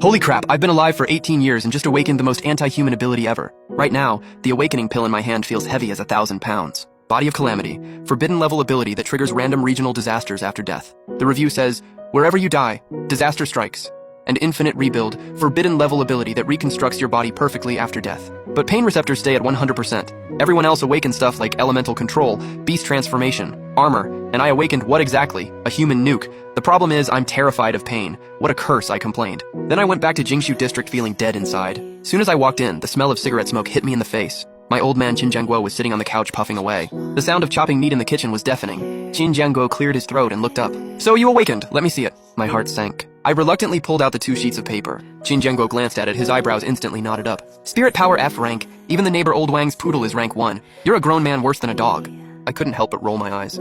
Holy crap, I've been alive for 18 years and just awakened the most anti-human ability ever. Right now, the awakening pill in my hand feels heavy as 1,000 pounds. Body of Calamity, forbidden level ability that triggers random regional disasters after death. The review says, wherever you die, disaster strikes. And infinite rebuild, forbidden level ability that reconstructs your body perfectly after death. But pain receptors stay at 100%. Everyone else awakens stuff like elemental control, beast transformation, armor, and I awakened what exactly? A human nuke. The problem is I'm terrified of pain. What a curse, I complained. Then I went back to Jingshu district feeling dead inside. Soon as I walked in, the smell of cigarette smoke hit me in the face. My old man Qin Jianguo was sitting on the couch puffing away. The sound of chopping meat in the kitchen was deafening. Qin Jianguo cleared his throat and looked up. So you awakened, let me see it. My heart sank. I reluctantly pulled out the 2 sheets of paper. Qin Jianguo glanced at it, his eyebrows instantly knotted up. Spirit power F rank, even the neighbor old Wang's poodle is rank 1. You're a grown man worse than a dog. I couldn't help but roll my eyes.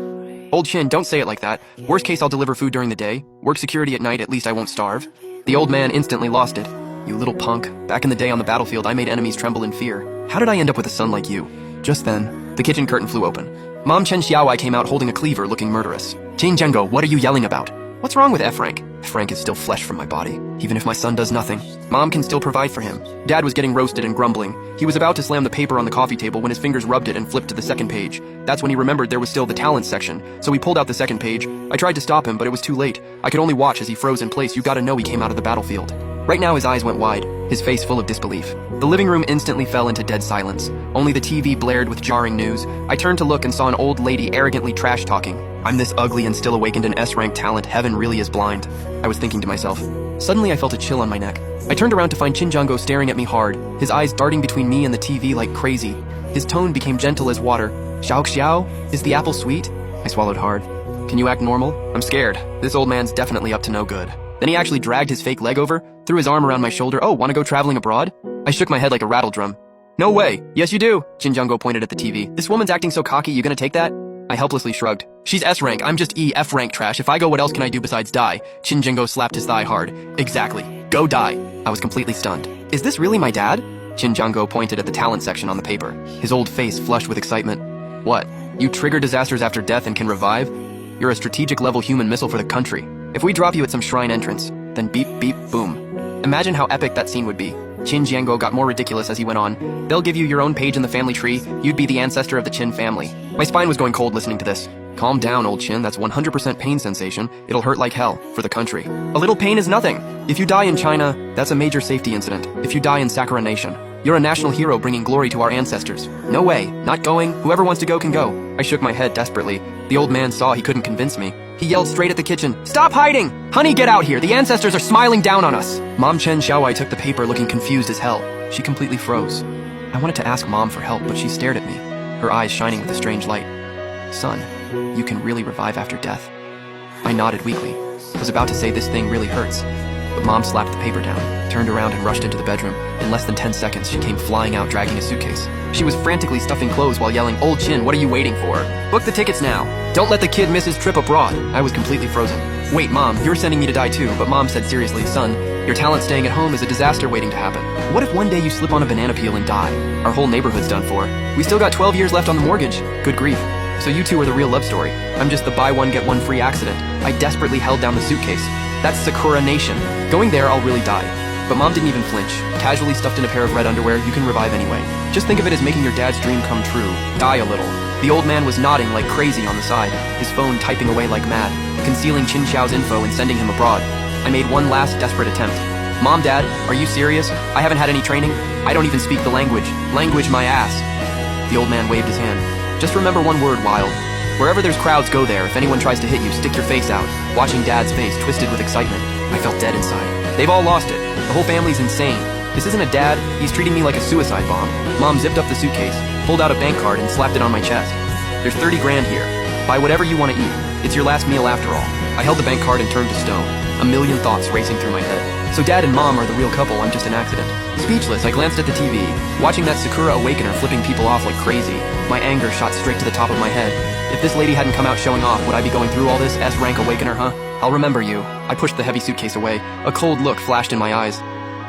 Old Qin, don't say it like that. Worst case I'll deliver food during the day. Work security at night, at least I won't starve. The old man instantly lost it. You little punk. Back in the day on the battlefield I made enemies tremble in fear. How did I end up with a son like you? Just then, the kitchen curtain flew open. Mom Chen Xiaowai came out holding a cleaver looking murderous. Qin Jianguo, what are you yelling about? What's wrong with F rank? F rank is still flesh from my body. Even if my son does nothing, Mom can still provide for him. Dad was getting roasted and grumbling. He was about to slam the paper on the coffee table when his fingers rubbed it and flipped to the second page. That's when he remembered there was still the talents section, so he pulled out the second page. I tried to stop him, but it was too late. I could only watch as he froze in place. You gotta know he came out of the battlefield. Right now his eyes went wide, his face full of disbelief. The living room instantly fell into dead silence. Only the TV blared with jarring news. I turned to look and saw an old lady arrogantly trash-talking. I'm this ugly and still awakened an S-rank talent, heaven really is blind. I was thinking to myself. Suddenly I felt a chill on my neck. I turned around to find Qin Jianguo staring at me hard, his eyes darting between me and the TV like crazy. His tone became gentle as water. Xiao Xiao, is the apple sweet? I swallowed hard. Can you act normal? I'm scared. This old man's definitely up to no good. Then he actually dragged his fake leg over, threw his arm around my shoulder. Oh, wanna go traveling abroad? I shook my head like a rattle drum. No way. Yes, you do. Qin Jianguo pointed at the TV. This woman's acting so cocky, you gonna take that? I helplessly shrugged. She's S rank, I'm just E F rank trash. If I go, what else can I do besides die? Qin Jianguo slapped his thigh hard. Exactly. Go die. I was completely stunned. Is this really my dad? Qin Jianguo pointed at the talent section on the paper, his old face flushed with excitement. What? You trigger disasters after death and can revive? You're a strategic level human missile for the country. If we drop you at some shrine entrance, then beep beep boom. Imagine how epic that scene would be. Qin Jianguo got more ridiculous as he went on. They'll give you your own page in the family tree. You'd be the ancestor of the Qin family. My spine was going cold listening to this. Calm down, old Qin. That's 100% pain sensation. It'll hurt like hell for the country. A little pain is nothing. If you die in China, that's a major safety incident. If you die in Sakura Nation, you're a national hero bringing glory to our ancestors. No way. Not going. Whoever wants to go can go. I shook my head desperately. The old man saw he couldn't convince me. He yelled straight at the kitchen. Stop hiding! Honey, get out here! The ancestors are smiling down on us! Mom Chen Xiaowai took the paper looking confused as hell. She completely froze. I wanted to ask Mom for help, but she stared at me, her eyes shining with a strange light. Son, you can really revive after death. I nodded weakly. Was about to say this thing really hurts, but Mom slapped the paper down, turned around and rushed into the bedroom. In less than 10 seconds, she came flying out dragging a suitcase. She was frantically stuffing clothes while yelling, Old Qin, what are you waiting for? Book the tickets now. Don't let the kid miss his trip abroad. I was completely frozen. Wait, Mom, you're sending me to die too, but Mom said seriously, son, your talent staying at home is a disaster waiting to happen. What if one day you slip on a banana peel and die? Our whole neighborhood's done for. We still got 12 years left on the mortgage. Good grief. So you two are the real love story. I'm just the buy one get one free accident. I desperately held down the suitcase. That's Sakura Nation. Going there, I'll really die. But Mom didn't even flinch. Casually stuffed in a pair of red underwear, you can revive anyway. Just think of it as making your dad's dream come true. Die a little. The old man was nodding like crazy on the side, his phone typing away like mad, concealing Qin Xiao's info and sending him abroad. I made one last desperate attempt. Mom, Dad, are you serious? I haven't had any training. I don't even speak the language. Language my ass. The old man waved his hand. Just remember one word, Wild. Wherever there's crowds, go there. If anyone tries to hit you, stick your face out. Watching Dad's face twisted with excitement, I felt dead inside. They've all lost it. The whole family's insane. This isn't a dad, he's treating me like a suicide bomb. Mom zipped up the suitcase, pulled out a bank card and slapped it on my chest. There's 30 grand here. Buy whatever you want to eat. It's your last meal after all. I held the bank card and turned to stone. A million thoughts racing through my head. So Dad and Mom are the real couple, I'm just an accident. Speechless, I glanced at the TV, watching that Sakura Awakener flipping people off like crazy. My anger shot straight to the top of my head. If this lady hadn't come out showing off, would I be going through all this S-rank Awakener, huh? I'll remember you. I pushed the heavy suitcase away. A cold look flashed in my eyes.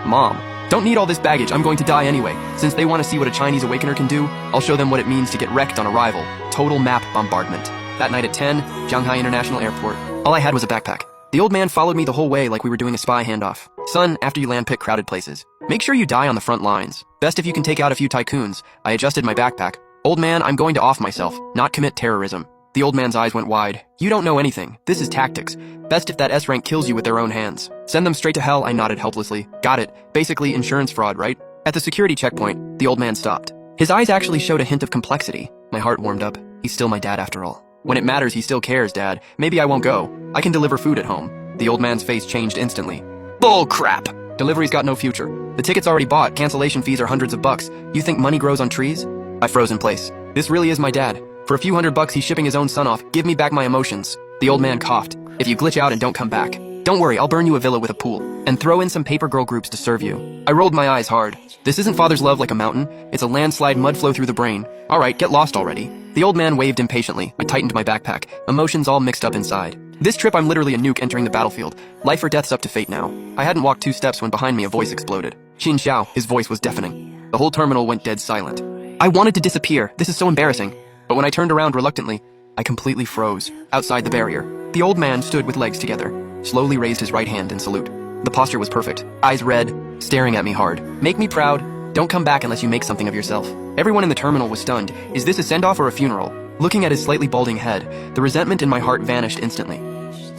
Mom, don't need all this baggage, I'm going to die anyway. Since they want to see what a Chinese Awakener can do, I'll show them what it means to get wrecked on arrival. Total map bombardment. That night at 10, Shanghai International Airport. All I had was a backpack. The old man followed me the whole way like we were doing a spy handoff. Son, after you land, pick crowded places. Make sure you die on the front lines. Best if you can take out a few tycoons. I adjusted my backpack. Old man, I'm going to off myself, not commit terrorism. The old man's eyes went wide. You don't know anything. This is tactics. Best if that S rank kills you with their own hands. Send them straight to hell, I nodded helplessly. Got it. Basically insurance fraud, right? At the security checkpoint, the old man stopped. His eyes actually showed a hint of complexity. My heart warmed up. He's still my dad after all. When it matters, he still cares, Dad. Maybe I won't go. I can deliver food at home. The old man's face changed instantly. Bull crap! Delivery's got no future. The ticket's already bought. Cancellation fees are hundreds of bucks. You think money grows on trees? I froze in place. This really is my dad. For a few $100, he's shipping his own son off. Give me back my emotions. The old man coughed. If you glitch out and don't come back, don't worry, I'll burn you a villa with a pool and throw in some paper girl groups to serve you. I rolled my eyes hard. This isn't father's love like a mountain. It's a landslide mud flow through the brain. All right, get lost already. The old man waved impatiently. I tightened my backpack, emotions all mixed up inside. This trip, I'm literally a nuke entering the battlefield. Life or death's up to fate now. I hadn't walked 2 steps when behind me a voice exploded. Xin Xiao, his voice was deafening. The whole terminal went dead silent. I wanted to disappear. This is so embarrassing. But when I turned around reluctantly, I completely froze. Outside the barrier, the old man stood with legs together, slowly raised his right hand in salute. The posture was perfect. Eyes red, staring at me hard. Make me proud. Don't come back unless you make something of yourself. Everyone in the terminal was stunned. Is this a send-off or a funeral? Looking at his slightly balding head, the resentment in my heart vanished instantly.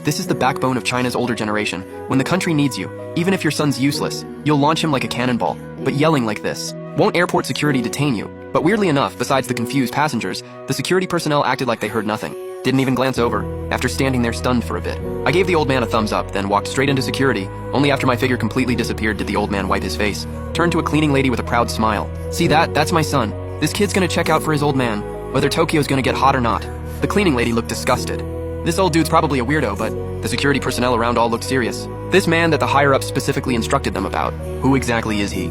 This is the backbone of China's older generation. When the country needs you, even if your son's useless, you'll launch him like a cannonball. But yelling like this won't airport security detain you. But weirdly enough, besides the confused passengers, the security personnel acted like they heard nothing. Didn't even glance over, after standing there stunned for a bit. I gave the old man a thumbs up, then walked straight into security. Only after my figure completely disappeared did the old man wipe his face. Turned to a cleaning lady with a proud smile. See that? That's my son. This kid's gonna check out for his old man, whether Tokyo's gonna get hot or not. The cleaning lady looked disgusted. This old dude's probably a weirdo, but the security personnel around all looked serious. This man that the higher-ups specifically instructed them about, who exactly is he?